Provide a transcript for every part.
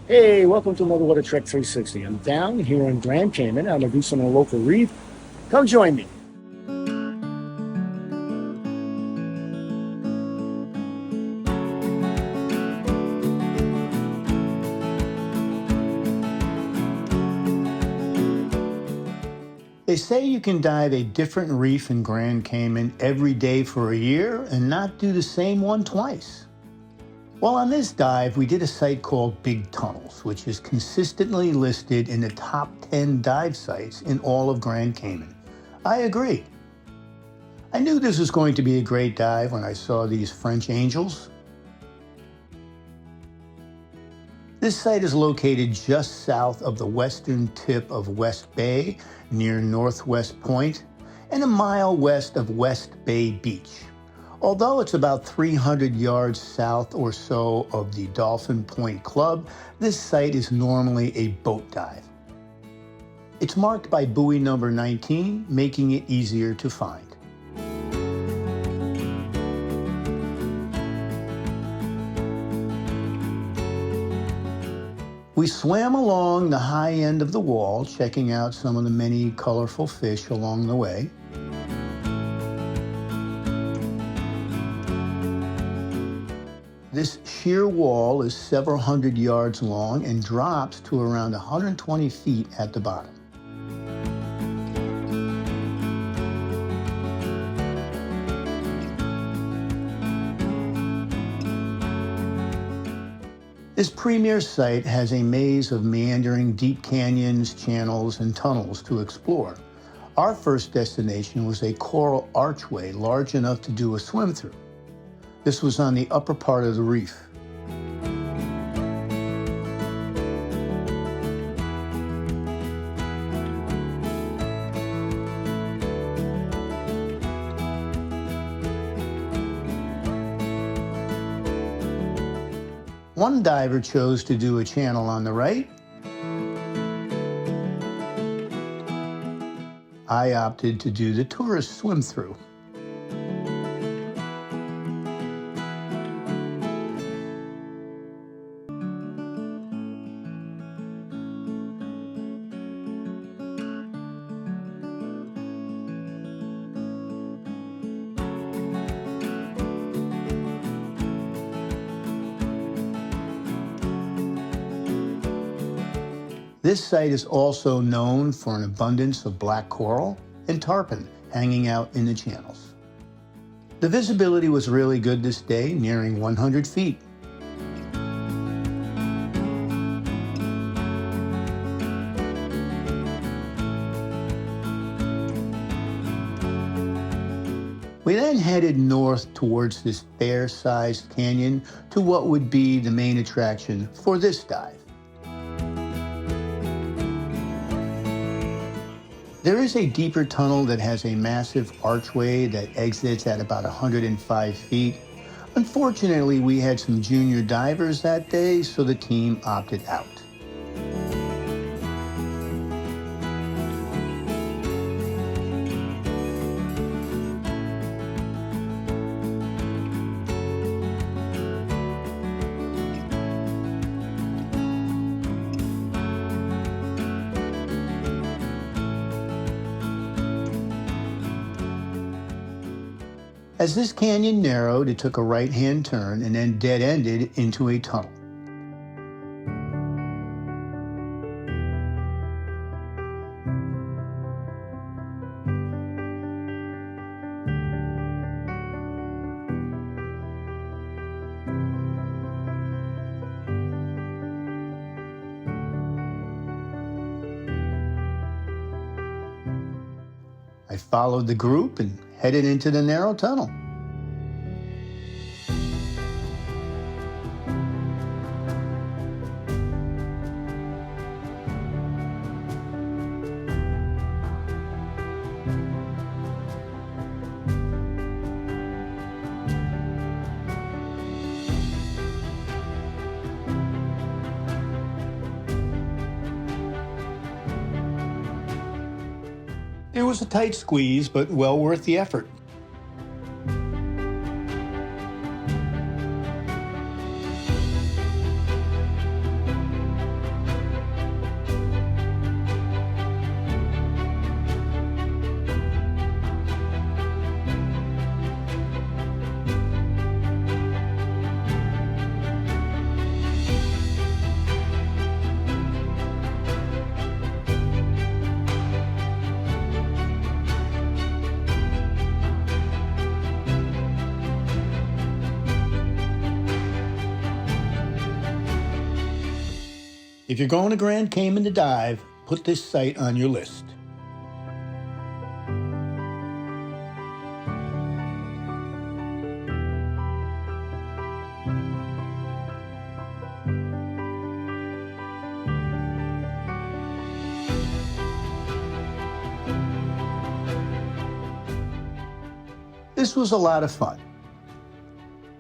Hey, welcome to another WaterTrek 360. I'm down here in Grand Cayman. I'm gonna do some on a local reef. Come join me. They say you can dive a different reef in Grand Cayman every day for a year and not do the same one twice. Well, on this dive, we did a site called Big Tunnels, which is consistently listed in the top 10 dive sites in all of Grand Cayman. I agree. I knew this was going to be a great dive when I saw these French angels. This site is located just south of the western tip of West Bay, near Northwest Point, and a mile west of West Bay Beach. Although it's about 300 yards south or so of the Dolphin Point Club, this site is normally a boat dive. It's marked by buoy number 19, making it easier to find. We swam along the high end of the wall, checking out some of the many colorful fish along the way. This sheer wall is several hundred yards long and drops to around 120 feet at the bottom. This premier site has a maze of meandering deep canyons, channels, and tunnels to explore. Our first destination was a coral archway large enough to do a swim through. This was on the upper part of the reef. One diver chose to do a channel on the right. I opted to do the tourist swim through. This site is also known for an abundance of black coral and tarpon hanging out in the channels. The visibility was really good this day, nearing 100 feet. We then headed north towards this fair-sized canyon to what would be the main attraction for this dive. There is a deeper tunnel that has a massive archway that exits at about 105 feet. Unfortunately, we had some junior divers that day, so the team opted out. As this canyon narrowed, it took a right-hand turn and then dead-ended into a tunnel. I followed the group and headed into the narrow tunnel. It was a tight squeeze, but well worth the effort. If you're going to Grand Cayman to dive, put this site on your list. This was a lot of fun.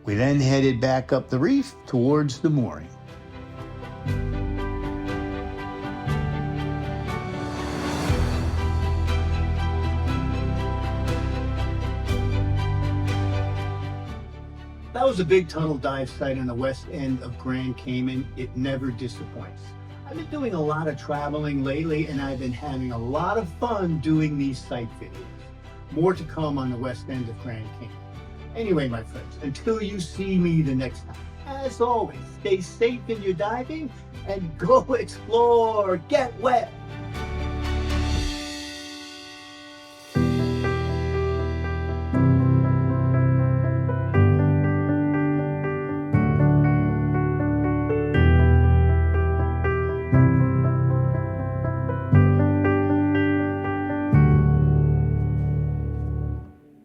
We then headed back up the reef towards the mooring. That was a big tunnel dive site on the west end of Grand Cayman. It never disappoints. I've been doing a lot of traveling lately, and I've been having a lot of fun doing these site videos. More to come on the west end of Grand Cayman. Anyway, my friends, until you see me the next time, as always, stay safe in your diving and go explore, get wet.